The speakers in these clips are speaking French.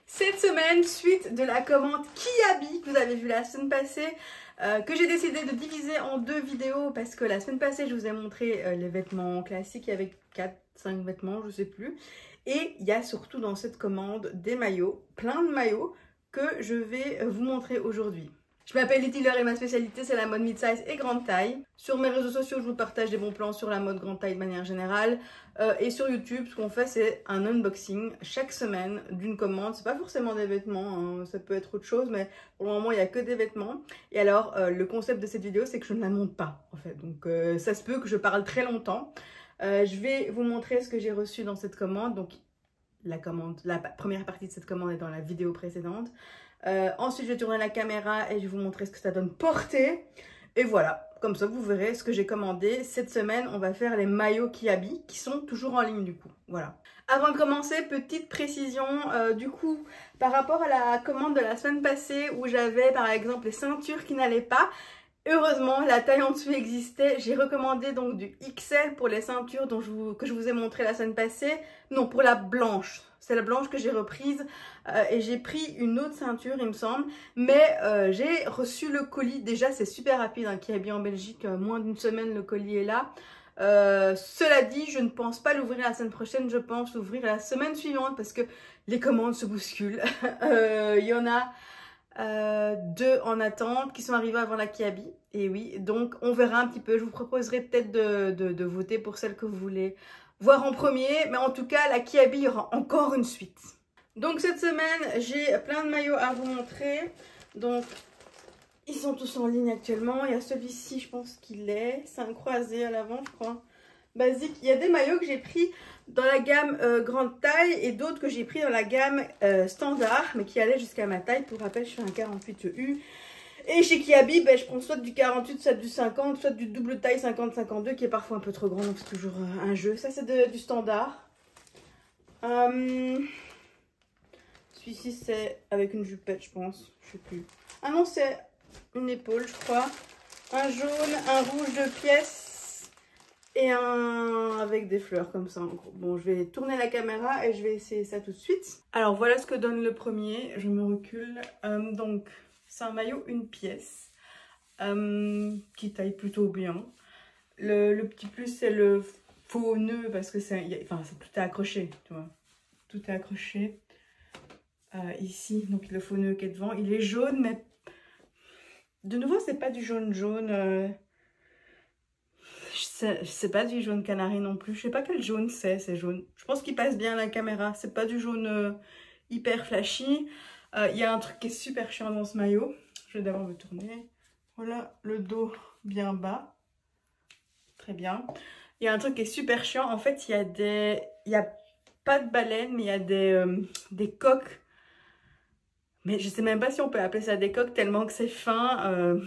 Cette semaine, suite de la commande Kiabi que vous avez vu la semaine passée, que j'ai décidé de diviser en deux vidéos parce que la semaine passée, je vous ai montré les vêtements classiques avec 4-5 vêtements, je sais plus. Et il y a surtout dans cette commande des maillots, plein de maillots que je vais vous montrer aujourd'hui. Je m'appelle Letty Laure et ma spécialité c'est la mode mid-size et grande taille. Sur mes réseaux sociaux, je vous partage des bons plans sur la mode grande taille de manière générale. Et sur YouTube, ce qu'on fait c'est un unboxing chaque semaine d'une commande. C'est pas forcément des vêtements, hein, ça peut être autre chose, mais pour le moment il n'y a que des vêtements. Et alors le concept de cette vidéo c'est que je ne la monte pas en fait. Donc ça se peut que je parle très longtemps. Je vais vous montrer ce que j'ai reçu dans cette commande. Donc la première partie de cette commande est dans la vidéo précédente. Ensuite, je vais tourner la caméra et je vais vous montrer ce que ça donne portée. Et voilà, comme ça, vous verrez ce que j'ai commandé. Cette semaine, on va faire les maillots Kiabi qui sont toujours en ligne du coup. Voilà. Avant de commencer, petite précision, du coup, par rapport à la commande de la semaine passée où j'avais par exemple les ceintures qui n'allaient pas. Heureusement, la taille en dessous existait. J'ai recommandé donc du XL pour les ceintures que je vous ai montré la semaine passée. Non, pour la blanche. C'est la blanche que j'ai reprise et j'ai pris une autre ceinture, il me semble. Mais j'ai reçu le colis. Déjà, c'est super rapide, hein, Kiabi en Belgique. Moins d'une semaine, le colis est là. Cela dit, je ne pense pas l'ouvrir la semaine prochaine. Je pense l'ouvrir la semaine suivante parce que les commandes se bousculent. Il y en a... deux en attente qui sont arrivés avant la Kiabi. Et oui, donc on verra un petit peu. Je vous proposerai peut-être de voter pour celle que vous voulez voir en premier. Mais en tout cas, la Kiabi, il y aura encore une suite. Donc cette semaine, j'ai plein de maillots à vous montrer. Donc, ils sont tous en ligne actuellement. Il y a celui-ci, je pense qu'il est. C'est un croisé à l'avant, je crois. Basique. Il y a des maillots que j'ai pris dans la gamme grande taille et d'autres que j'ai pris dans la gamme standard, mais qui allaient jusqu'à ma taille. Pour rappel, je suis un 48U. Et chez Kiabi, ben, je prends soit du 48, soit du 50, soit du double taille 50-52, qui est parfois un peu trop grand, donc c'est toujours un jeu. Ça, c'est du standard. Celui-ci, c'est avec une jupette, je pense. Je sais plus. Ah non, c'est une épaule, je crois. Un jaune, un rouge de pièces. Et un avec des fleurs comme ça en gros. Bon, je vais tourner la caméra et je vais essayer ça tout de suite. Alors voilà ce que donne le premier. Je me recule. Donc c'est un maillot une pièce qui taille plutôt bien. Le petit plus c'est le faux nœud parce que tout est accroché, tu vois. Tout est accroché ici. Donc le faux nœud qui est devant. Il est jaune mais de nouveau c'est pas du jaune jaune. C'est pas du jaune canari non plus. Je sais pas quel jaune c'est jaune. Je pense qu'il passe bien à la caméra. C'est pas du jaune hyper flashy. Il y a un truc qui est super chiant dans ce maillot. Je vais d'abord me tourner. Voilà le dos bien bas. Très bien. Il y a un truc qui est super chiant. En fait, il y a pas de baleine, mais il y a des coques. Mais je sais même pas si on peut appeler ça des coques tellement que c'est fin.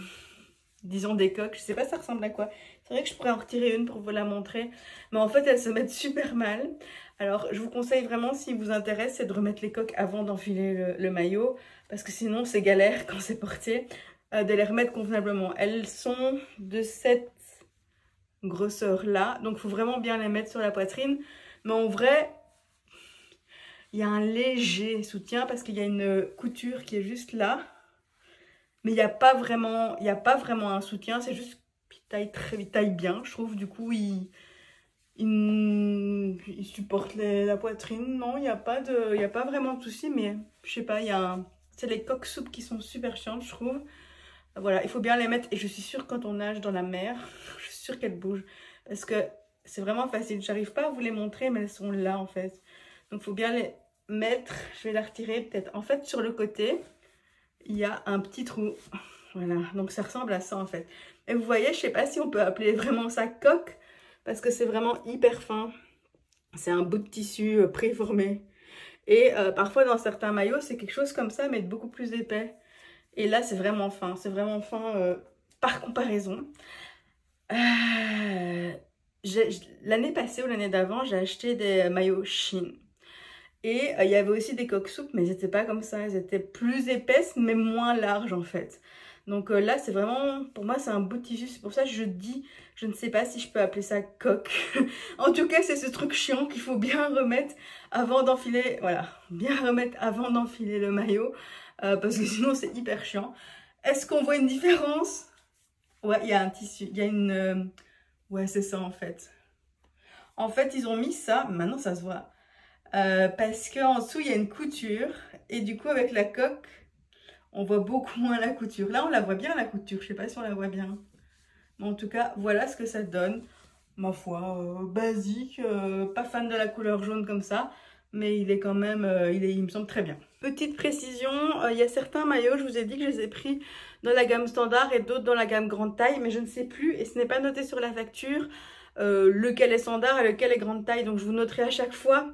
Disons des coques, je sais pas ça ressemble à quoi. C'est vrai que je pourrais en retirer une pour vous la montrer. Mais en fait, elles se mettent super mal. Alors, je vous conseille vraiment, si vous intéresse, c'est de remettre les coques avant d'enfiler le maillot. Parce que sinon, c'est galère quand c'est porté de les remettre convenablement. Elles sont de cette grosseur-là. Donc, il faut vraiment bien les mettre sur la poitrine. Mais en vrai, il y a un léger soutien parce qu'il y a une couture qui est juste là. Mais il n'y a pas vraiment un soutien, c'est juste qu'il taille bien, je trouve. Du coup, il supporte la poitrine. Non, il n'y a pas vraiment de souci, mais je sais pas, c'est les coques souples qui sont super chiantes, je trouve. Voilà, il faut bien les mettre. Et je suis sûre quand on nage dans la mer, je suis sûre qu'elles bougent. Parce que c'est vraiment facile. J'arrive pas à vous les montrer, mais elles sont là en fait. Donc, il faut bien les mettre. Je vais la retirer peut-être. En fait, sur le côté, il y a un petit trou. Voilà, donc ça ressemble à ça en fait. Et vous voyez, je sais pas si on peut appeler vraiment ça coque, parce que c'est vraiment hyper fin. C'est un bout de tissu préformé. Et parfois dans certains maillots, c'est quelque chose comme ça, mais beaucoup plus épais. Et là, c'est vraiment fin. C'est vraiment fin par comparaison. L'année passée ou l'année d'avant, j'ai acheté des maillots Shein. Et il y avait aussi des coques souples, mais elles n'étaient pas comme ça. Elles étaient plus épaisses, mais moins larges en fait. Donc là, c'est vraiment, pour moi, c'est un bout de tissu. C'est pour ça que je dis, je ne sais pas si je peux appeler ça coque. En tout cas, c'est ce truc chiant qu'il faut bien remettre avant d'enfiler. Voilà, bien remettre avant d'enfiler le maillot. Parce que sinon, c'est hyper chiant. Est-ce qu'on voit une différence? Ouais, il y a un tissu. Il y a une... Ouais, c'est ça en fait. En fait, ils ont mis ça. Maintenant, ça se voit. Parce qu'en dessous, il y a une couture. Et du coup, avec la coque, on voit beaucoup moins la couture. Là, on la voit bien, la couture. Je sais pas si on la voit bien. Mais en tout cas, voilà ce que ça donne. Ma foi, basique. Pas fan de la couleur jaune comme ça. Mais il est quand même, il me semble très bien. Petite précision, il y a certains maillots, je vous ai dit que je les ai pris dans la gamme standard et d'autres dans la gamme grande taille. Mais je ne sais plus, et ce n'est pas noté sur la facture, lequel est standard et lequel est grande taille. Donc je vous noterai à chaque fois.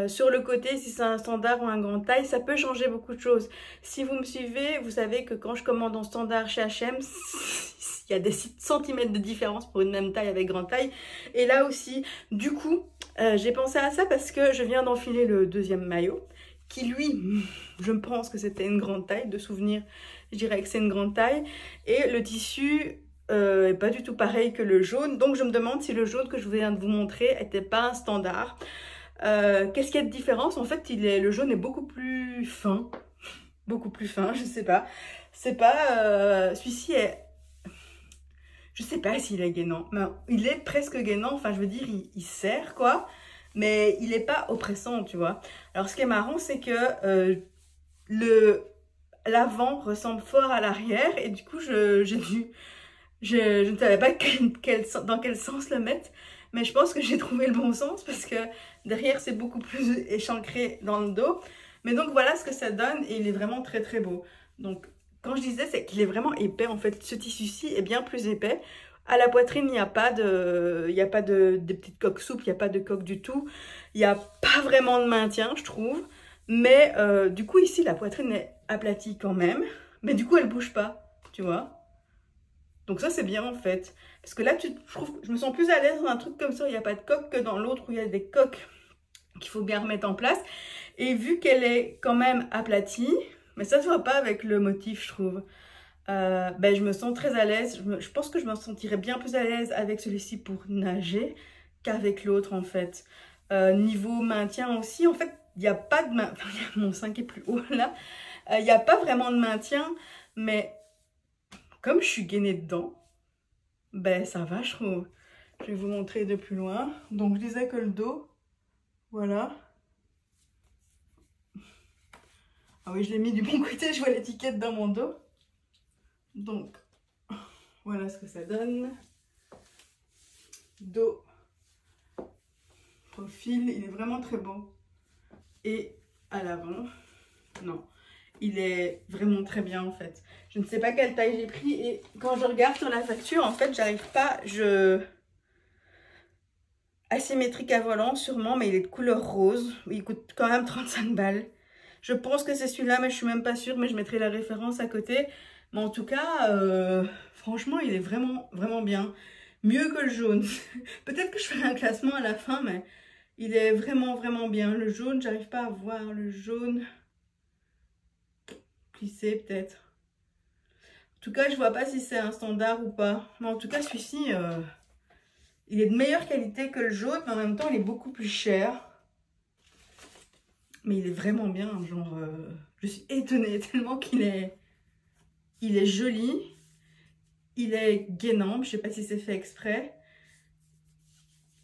Sur le côté, si c'est un standard ou un grande taille, ça peut changer beaucoup de choses. Si vous me suivez, vous savez que quand je commande en standard chez H&M, il y a des centimètres de différence pour une même taille avec grande taille. Et là aussi, du coup, j'ai pensé à ça parce que je viens d'enfiler le deuxième maillot, qui lui, je pense que c'était une grande taille. De souvenir, je dirais que c'est une grande taille. Et le tissu est pas du tout pareil que le jaune. Donc je me demande si le jaune que je viens de vous montrer n'était pas un standard. Qu'est-ce qu'il y a de différence? En fait, le jaune est beaucoup plus fin. Beaucoup plus fin, je sais pas. C'est pas... celui-ci est... Je sais pas s'il est gainant. Mais il est presque gainant. Enfin, je veux dire, il serre, quoi. Mais il est pas oppressant, tu vois. Alors, ce qui est marrant, c'est que l'avant ressemble fort à l'arrière. Et du coup, je ne savais pas dans quel sens le mettre. Mais je pense que j'ai trouvé le bon sens parce que derrière, c'est beaucoup plus échancré dans le dos. Mais donc, voilà ce que ça donne et il est vraiment très, très beau. Donc, quand je disais, c'est qu'il est vraiment épais. En fait, ce tissu-ci est bien plus épais. À la poitrine, il n'y a pas de petites coques souples, il n'y a pas de coque du tout. Il n'y a pas vraiment de maintien, je trouve. Mais du coup, ici, la poitrine est aplatie quand même. Mais du coup, elle ne bouge pas, tu vois. Donc ça, c'est bien en fait. Parce que là, je trouve que je me sens plus à l'aise dans un truc comme ça. Il n'y a pas de coque que dans l'autre où il y a des coques qu'il faut bien remettre en place. Et vu qu'elle est quand même aplatie, mais ça ne se voit pas avec le motif, je trouve. Ben, je me sens très à l'aise. Je pense que je me sentirais bien plus à l'aise avec celui-ci pour nager qu'avec l'autre en fait. Niveau maintien aussi, en fait, il n'y a pas de maintien. Enfin, mon sein qui est plus haut là. Il n'y a pas vraiment de maintien, mais... Comme je suis gainée dedans, ben ça va, je trouve. Je vais vous montrer de plus loin. Donc je disais que le dos, voilà. Ah oui, je l'ai mis du bon côté, je vois l'étiquette dans mon dos. Donc, voilà ce que ça donne. Dos, profil, il est vraiment très beau. Et à l'avant, non. Il est vraiment très bien en fait. Je ne sais pas quelle taille j'ai pris et quand je regarde sur la facture, en fait, j'arrive pas. Asymétrique à volant sûrement, mais il est de couleur rose. Il coûte quand même 35 balles. Je pense que c'est celui-là, mais je suis même pas sûre, mais je mettrai la référence à côté. Mais en tout cas, franchement, il est vraiment, vraiment bien. Mieux que le jaune. Peut-être que je ferai un classement à la fin, mais il est vraiment, vraiment bien. Le jaune, j'arrive pas à voir le jaune. Plissé peut-être. En tout cas, je vois pas si c'est un standard ou pas. Mais en tout cas, celui-ci, il est de meilleure qualité que le jaune, mais en même temps, il est beaucoup plus cher. Mais il est vraiment bien, genre, je suis étonnée tellement qu'il est... Il est joli. Il est gainant, je sais pas si c'est fait exprès.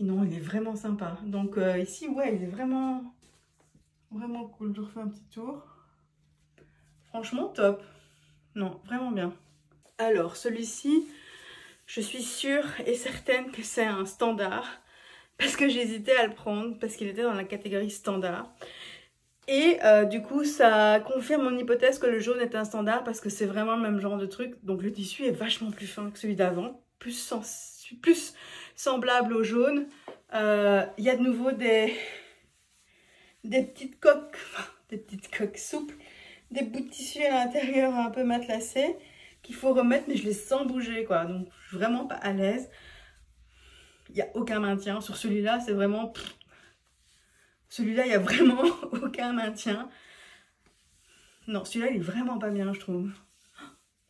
Non, il est vraiment sympa. Donc ici, ouais, il est vraiment, vraiment cool. Je refais un petit tour. Franchement, top. Non, vraiment bien. Alors, celui-ci, je suis sûre et certaine que c'est un standard. Parce que j'hésitais à le prendre, parce qu'il était dans la catégorie standard. Et du coup, ça confirme mon hypothèse que le jaune est un standard parce que c'est vraiment le même genre de truc. Donc le tissu est vachement plus fin que celui d'avant, plus semblable au jaune. Il y a de nouveau des petites coques souples, des bouts de tissu à l'intérieur un peu matelassés qu'il faut remettre, mais je les sens bouger quoi. Donc je suis vraiment pas à l'aise. Il n'y a aucun maintien. Sur celui-là, c'est vraiment... Celui-là, il n'y a vraiment aucun maintien. Non, celui-là, il est vraiment pas bien, je trouve.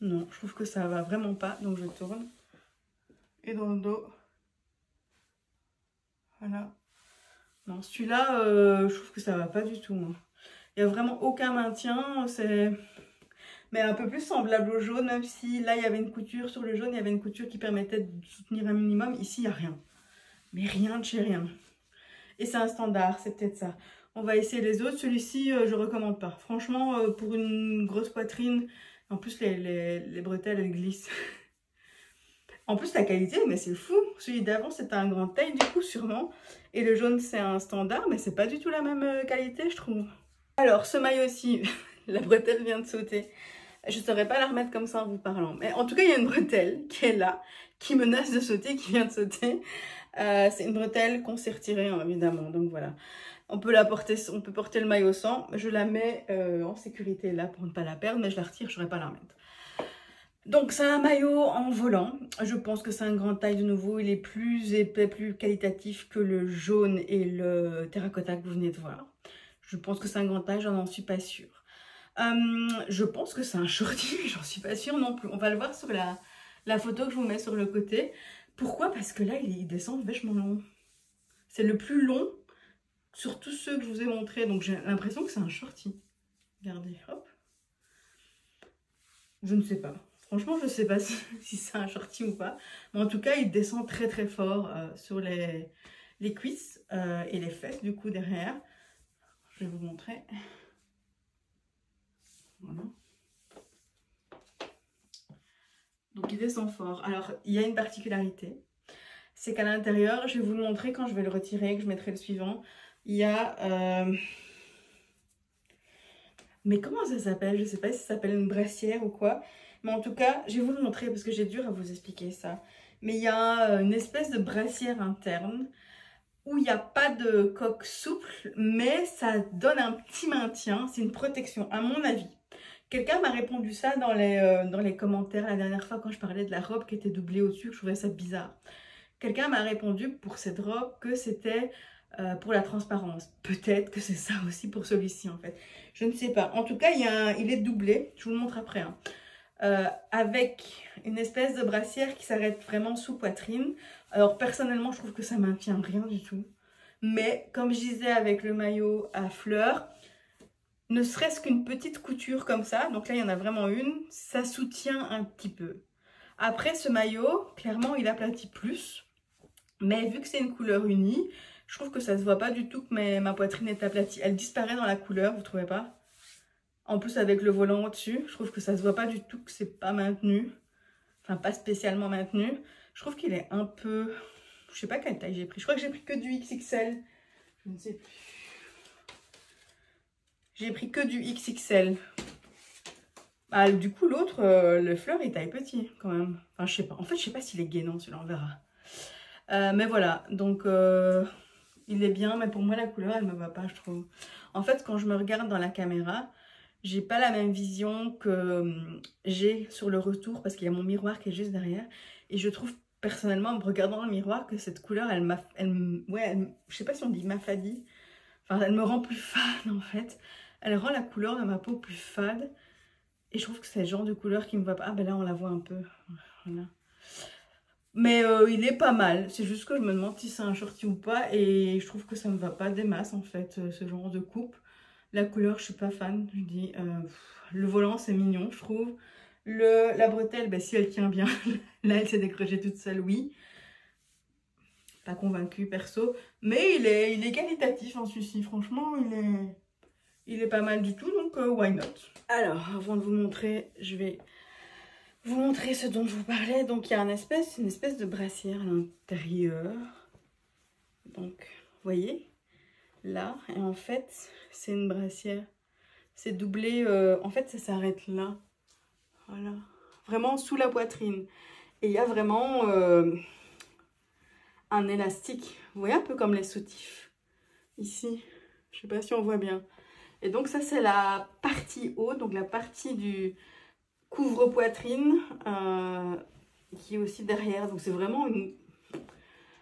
Non, je trouve que ça va vraiment pas. Donc je tourne. Et dans le dos. Voilà. Non, celui-là, je trouve que ça va pas du tout. Hein. Il n'y a vraiment aucun maintien. C'est... Mais un peu plus semblable au jaune, même si là, il y avait une couture sur le jaune. Il y avait une couture qui permettait de soutenir un minimum. Ici, il n'y a rien. Mais rien de chez rien. Et c'est un standard, c'est peut-être ça. On va essayer les autres. Celui-ci, je recommande pas. Franchement, pour une grosse poitrine, en plus, les bretelles, elles glissent. En plus, la qualité, mais c'est fou. Celui d'avant, c'était un grand taille, du coup, sûrement. Et le jaune, c'est un standard, mais c'est pas du tout la même qualité, je trouve. Alors, ce maillot-ci, la bretelle vient de sauter. Je ne saurais pas la remettre comme ça en vous parlant. Mais en tout cas, il y a une bretelle qui est là, qui menace de sauter, qui vient de sauter. C'est une bretelle qu'on s'est retirée, hein, évidemment. Donc voilà. On peut porter le maillot sans. Je la mets en sécurité là pour ne pas la perdre, mais je la retire, je n'aurais pas la remettre. Donc c'est un maillot en volant. Je pense que c'est un grand taille de nouveau. Il est plus épais, plus qualitatif que le jaune et le terracotta que vous venez de voir. Je pense que c'est un grand taille, j'en suis pas sûre. Je pense que c'est un shorty, mais j'en suis pas sûre non plus. On va le voir sur la photo que je vous mets sur le côté. Pourquoi? Parce que là, il descend vachement long. C'est le plus long sur tous ceux que je vous ai montrés. Donc j'ai l'impression que c'est un shorty. Regardez, hop. Je ne sais pas. Franchement, je ne sais pas si c'est un shorty ou pas. Mais en tout cas, il descend très très fort sur les cuisses et les fesses du coup derrière. Je vais vous montrer. Voilà. Donc il descend fort. Alors, il y a une particularité. C'est qu'à l'intérieur, je vais vous le montrer quand je vais le retirer, que je mettrai le suivant. Il y a... Mais comment ça s'appelle? Je ne sais pas si ça s'appelle une brassière ou quoi. Mais en tout cas, je vais vous le montrer parce que j'ai dur à vous expliquer ça. Mais il y a une espèce de brassière interne où il n'y a pas de coque souple, mais ça donne un petit maintien. C'est une protection, à mon avis. Quelqu'un m'a répondu ça dans les commentaires la dernière fois quand je parlais de la robe qui était doublée au-dessus, que je trouvais ça bizarre. Quelqu'un m'a répondu pour cette robe que c'était pour la transparence. Peut-être que c'est ça aussi pour celui-ci en fait. Je ne sais pas. En tout cas, il est doublé. Je vous le montre après. Hein. Avec une espèce de brassière qui s'arrête vraiment sous poitrine. Alors personnellement, je trouve que ça maintient rien du tout. Mais comme je disais avec le maillot à fleurs, ne serait-ce qu'une petite couture comme ça, donc là il y en a vraiment une, ça soutient un petit peu. Après ce maillot, clairement il aplatit plus. Mais vu que c'est une couleur unie, je trouve que ça se voit pas du tout que ma poitrine est aplatie. Elle disparaît dans la couleur, vous trouvez pas? En plus avec le volant au-dessus, je trouve que ça se voit pas du tout que c'est pas maintenu. Enfin pas spécialement maintenu. Je trouve qu'il est un peu... Je sais pas quelle taille j'ai pris. Je crois que j'ai pris que du XXL. Je ne sais plus. J'ai pris que du XXL. Ah, du coup l'autre, le fleur est taille petit quand même. Enfin je sais pas. En fait je sais pas s'il est gainant celui-là, on verra. Mais voilà, donc il est bien, mais pour moi la couleur elle me va pas je trouve. En fait quand je me regarde dans la caméra, j'ai pas la même vision que j'ai sur le retour parce qu'il y a mon miroir qui est juste derrière. Et je trouve personnellement en me regardant dans le miroir que cette couleur je sais pas si on dit m'affadit. Enfin elle me rend plus fade en fait. Elle rend la couleur de ma peau plus fade. Et je trouve que c'est le genre de couleur qui me va pas. Ah ben là on la voit un peu, voilà. Mais il est pas mal, c'est juste que je me demande si c'est un shorty ou pas et je trouve que ça me va pas des masses en fait, ce genre de coupe. La couleur, je suis pas fan, je dis, le volant c'est mignon je trouve. La bretelle, ben, si elle tient bien, là elle s'est décrochée toute seule, oui. Pas convaincue perso, mais il est qualitatif en celui-ci, franchement il est pas mal du tout, donc why not. Alors, avant de vous montrer, je vais... vous montrer ce dont je vous parlais. Donc il y a une espèce de brassière à l'intérieur. Donc vous voyez là, et en fait c'est une brassière, c'est doublé, en fait ça s'arrête là, voilà, vraiment sous la poitrine. Et il y a vraiment un élastique, vous voyez, un peu comme les soutifs ici, je sais pas si on voit bien. Et donc ça c'est la partie haute, donc la partie du couvre-poitrine qui est aussi derrière. Donc c'est vraiment une...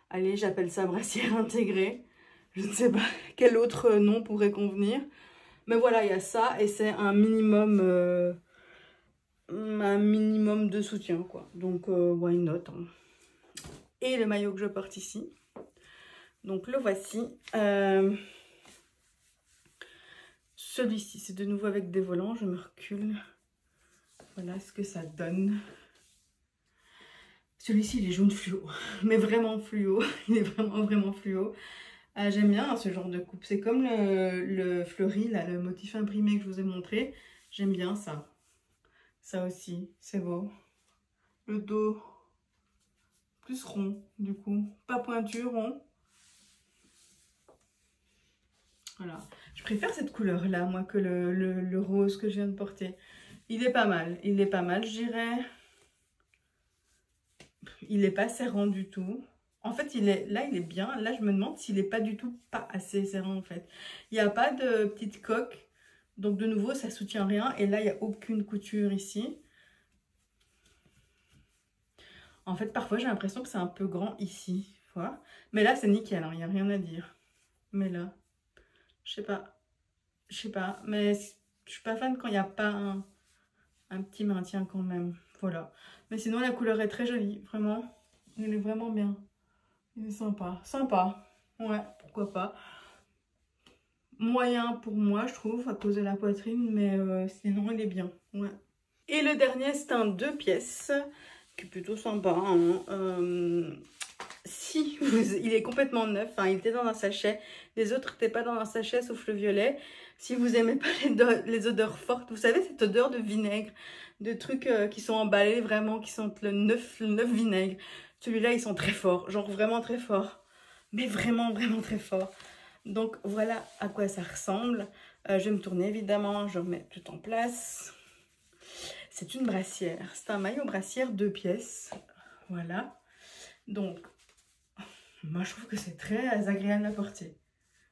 Allez, j'appelle ça brassière intégrée. Je ne sais pas quel autre nom pourrait convenir. Mais voilà, il y a ça et c'est un minimum un minimum de soutien, quoi. Donc, why not, hein. Et le maillot que je porte ici. Donc, le voici. Celui-ci, c'est de nouveau avec des volants. Je me recule. Voilà ce que ça donne. Celui-ci, il est jaune fluo. Mais vraiment fluo. Il est vraiment fluo. J'aime bien hein, ce genre de coupe. C'est comme le fleuri, là, le motif imprimé que je vous ai montré. J'aime bien ça. Ça aussi, c'est beau. Le dos, plus rond, du coup. Pas pointu, rond. Voilà. Je préfère cette couleur-là, moi, que le rose que je viens de porter. Il est pas mal. Il est pas mal, je dirais. Il n'est pas serrant du tout. En fait, il est bien. Là, je me demande s'il n'est pas du tout pas assez serrant, en fait. Il n'y a pas de petite coque. Donc, de nouveau, ça ne soutient rien. Et là, il n'y a aucune couture ici. En fait, parfois, j'ai l'impression que c'est un peu grand ici. Voilà. Mais là, c'est nickel. Hein, il n'y a rien à dire. Mais là, je sais pas. Je sais pas. Mais je suis pas fan quand il n'y a pas un petit maintien quand même. Voilà. Mais sinon, la couleur est très jolie. Vraiment. Elle est vraiment bien. Il est sympa. Sympa. Ouais, pourquoi pas. Moyen pour moi, je trouve, à cause de la poitrine. Mais sinon, il est bien. Ouais. Et le dernier, c'est un 2 pièces. Qui est plutôt sympa. Hein. Si, il est complètement neuf. Hein, il était dans un sachet. Les autres n'étaient pas dans un sachet, sauf le violet. Si vous n'aimez pas les odeurs fortes, vous savez, cette odeur de vinaigre. De trucs qui sont emballés vraiment, qui sentent le neuf vinaigre. Celui-là, ils sont très forts. Genre vraiment très forts. Mais vraiment très forts. Donc voilà à quoi ça ressemble. Je vais me tourner évidemment. Je remets tout en place. C'est une brassière. C'est un maillot brassière 2 pièces. Voilà. Donc, moi je trouve que c'est très agréable à porter.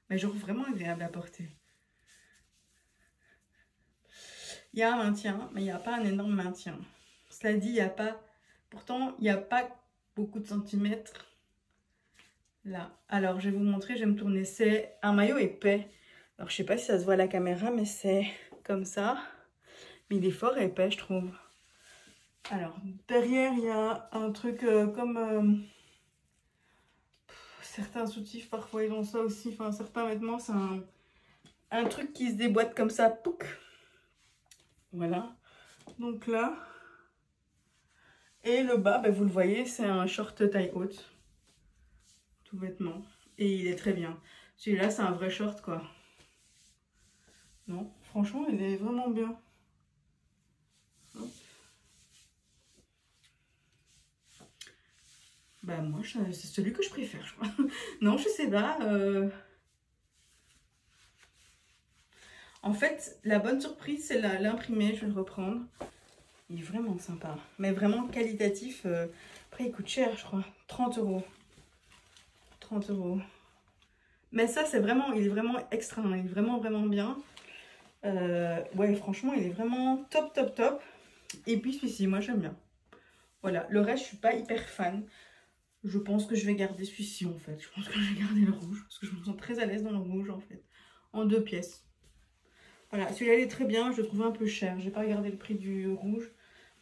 Mais genre vraiment agréable à porter. Il y a un maintien, mais il n'y a pas un énorme maintien. Cela dit, il n'y a pas... Pourtant, il n'y a pas beaucoup de centimètres. Là. Alors, je vais vous montrer, je vais me tourner. C'est un maillot épais. Alors, je ne sais pas si ça se voit à la caméra, mais c'est comme ça. Mais il est fort épais, je trouve. Alors, derrière, il y a un truc comme... certains soutifs, parfois, ils ont ça aussi. Enfin, certains vêtements, c'est un truc qui se déboîte comme ça. Pouc. Voilà. Donc là... Et le bas, ben, vous le voyez, c'est un short taille haute. Tout vêtement. Et il est très bien. Celui-là, c'est un vrai short, quoi. Non, franchement, il est vraiment bien. Hop. Bah moi, c'est celui que je préfère, je crois. Non, je sais pas. En fait, la bonne surprise, c'est l'imprimé. Je vais le reprendre. Il est vraiment sympa. Mais vraiment qualitatif. Après, il coûte cher, je crois. 30 €. 30 €. Mais ça, c'est vraiment... Il est vraiment extra. Hein. Il est vraiment bien. Ouais, franchement, il est vraiment top. Et puis celui-ci, moi, j'aime bien. Voilà. Le reste, je suis pas hyper fan. Je pense que je vais garder celui-ci en fait. Je pense que je vais garder le rouge parce que je me sens très à l'aise dans le rouge en fait. En 2 pièces. Voilà, celui-là il est très bien. Je le trouve un peu cher. J'ai pas regardé le prix du rouge,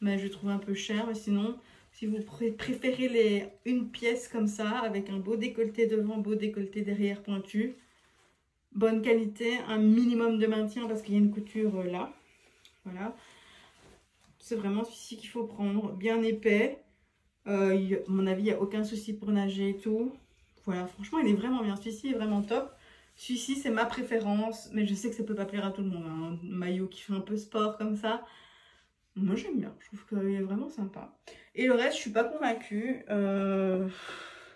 mais je le trouve un peu cher. Mais sinon, si vous préférez une pièce comme ça, avec un beau décolleté devant, beau décolleté derrière pointu, bonne qualité, un minimum de maintien parce qu'il y a une couture là. Voilà. C'est vraiment celui-ci qu'il faut prendre. Bien épais. À mon avis, il n'y a aucun souci pour nager et tout. Voilà, franchement, il est vraiment bien. Celui-ci est vraiment top. Celui-ci, c'est ma préférence. Mais je sais que ça peut pas plaire à tout le monde. Hein. Un maillot qui fait un peu sport comme ça. Moi, j'aime bien. Je trouve qu'il est vraiment sympa. Et le reste, je suis pas convaincue.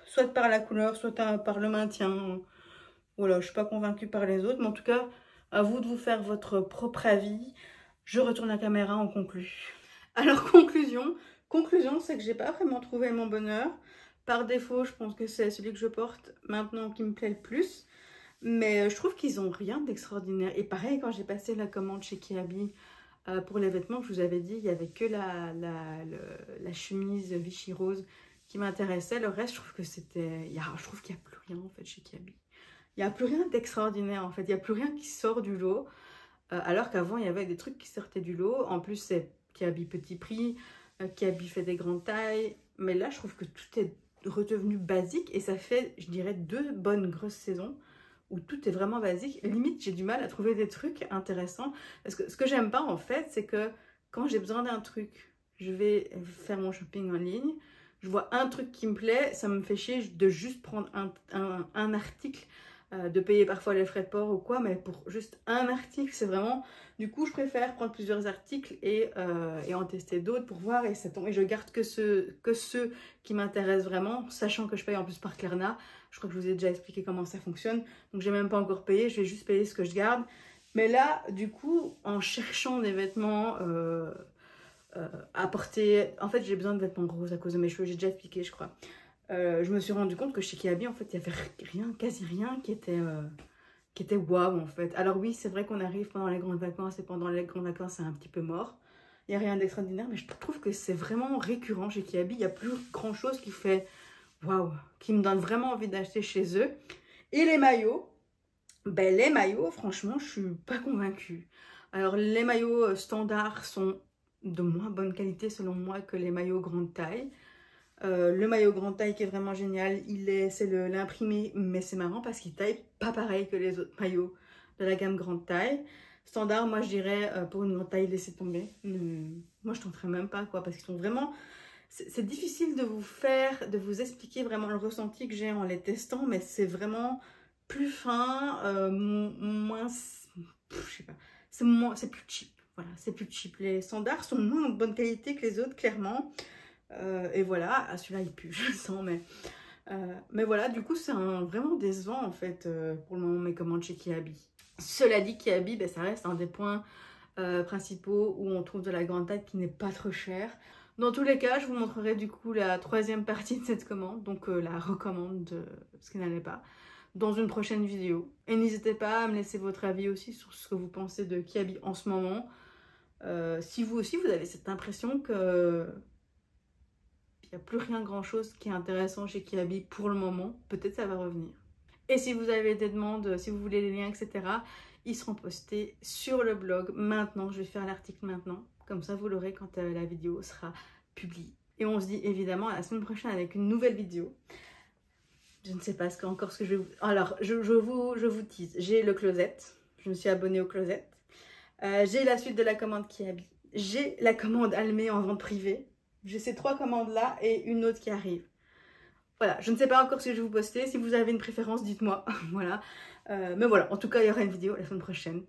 Soit par la couleur, soit par le maintien. Voilà, je suis pas convaincue par les autres. Mais en tout cas, à vous de vous faire votre propre avis. Je retourne la caméra, on conclut. Alors, conclusion, c'est que j'ai pas vraiment trouvé mon bonheur. Par défaut, je pense que c'est celui que je porte maintenant qui me plaît le plus. Mais je trouve qu'ils ont rien d'extraordinaire. Et pareil, quand j'ai passé la commande chez Kiabi pour les vêtements que je vous avais dit, il n'y avait que la chemise Vichy Rose qui m'intéressait. Le reste, je trouve que c'était... Je trouve qu'il n'y a plus rien en fait chez Kiabi. Il n'y a plus rien d'extraordinaire en fait. Il n'y a plus rien qui sort du lot. Alors qu'avant, il y avait des trucs qui sortaient du lot. En plus, c'est Kiabi petit prix, Kiabi fait des grandes tailles. Mais là, je trouve que tout est redevenu basique et ça fait, je dirais, 2 bonnes grosses saisons où tout est vraiment basique. Limite, j'ai du mal à trouver des trucs intéressants. Parce que ce que j'aime pas, en fait, c'est que quand j'ai besoin d'un truc, je vais faire mon shopping en ligne, je vois un truc qui me plaît, ça me fait chier de juste prendre un article, de payer parfois les frais de port ou quoi, mais pour juste un article, c'est vraiment... Du coup, je préfère prendre plusieurs articles et en tester d'autres pour voir, et je garde que ceux qui m'intéressent vraiment, sachant que je paye en plus par Klarna. Je crois que je vous ai déjà expliqué comment ça fonctionne, donc j'ai même pas encore payé, je vais juste payer ce que je garde. Mais là, du coup, en cherchant des vêtements à porter... En fait, j'ai besoin de vêtements roses à cause de mes cheveux, j'ai déjà expliqué, je crois. Je me suis rendu compte que chez Kiabi, en fait, il n'y avait rien, quasi rien qui était waouh, en fait. Alors oui, c'est vrai qu'on arrive pendant les grandes vacances, et pendant les grandes vacances, c'est un petit peu mort. Il n'y a rien d'extraordinaire, mais je trouve que c'est vraiment récurrent chez Kiabi. Il n'y a plus grand chose qui fait waouh, qui me donne vraiment envie d'acheter chez eux. Et les maillots, ben les maillots, franchement, je suis pas convaincue. Alors, les maillots standards sont de moins bonne qualité, selon moi, que les maillots grande taille. Le maillot grande taille qui est vraiment génial, c'est l'imprimé, mais c'est marrant parce qu'il taille pas pareil que les autres maillots de la gamme grande taille. Standard, moi je dirais pour une grande taille, laissez tomber. Moi je tenterai même pas, quoi, parce qu'ils sont vraiment... C'est difficile de vous expliquer vraiment le ressenti que j'ai en les testant, mais c'est vraiment plus fin, moins... je sais pas, c'est plus cheap. Voilà, c'est plus cheap. Les standards sont moins de bonne qualité que les autres, clairement. Et voilà, celui-là il pue, je le sens, mais voilà, du coup c'est vraiment décevant en fait pour le moment mes commandes chez Kiabi. Cela dit, Kiabi, ben, ça reste un des points principaux où on trouve de la grande taille qui n'est pas trop chère. Dans tous les cas, je vous montrerai du coup la 3e partie de cette commande, donc la recommande de ce qui n'allait pas, dans une prochaine vidéo. Et n'hésitez pas à me laisser votre avis aussi sur ce que vous pensez de Kiabi en ce moment. Si vous aussi vous avez cette impression que... il n'y a plus rien grand chose qui est intéressant chez Kiabi pour le moment, peut-être ça va revenir. Et si vous avez des demandes, si vous voulez les liens, etc., ils seront postés sur le blog maintenant. Je vais faire l'article maintenant, comme ça vous l'aurez quand la vidéo sera publiée. Et on se dit évidemment à la semaine prochaine avec une nouvelle vidéo. Je ne sais pas encore ce que je vais vous... Alors, je vous tease. J'ai le closet, je me suis abonnée au closet. J'ai la suite de la commande Kiabi. J'ai la commande Almé en vente privée. J'ai ces 3 commandes là et une autre qui arrive. Voilà, je ne sais pas encore ce que je vais vous poster. Si vous avez une préférence, dites-moi. Voilà. Mais voilà, en tout cas, il y aura une vidéo la semaine prochaine.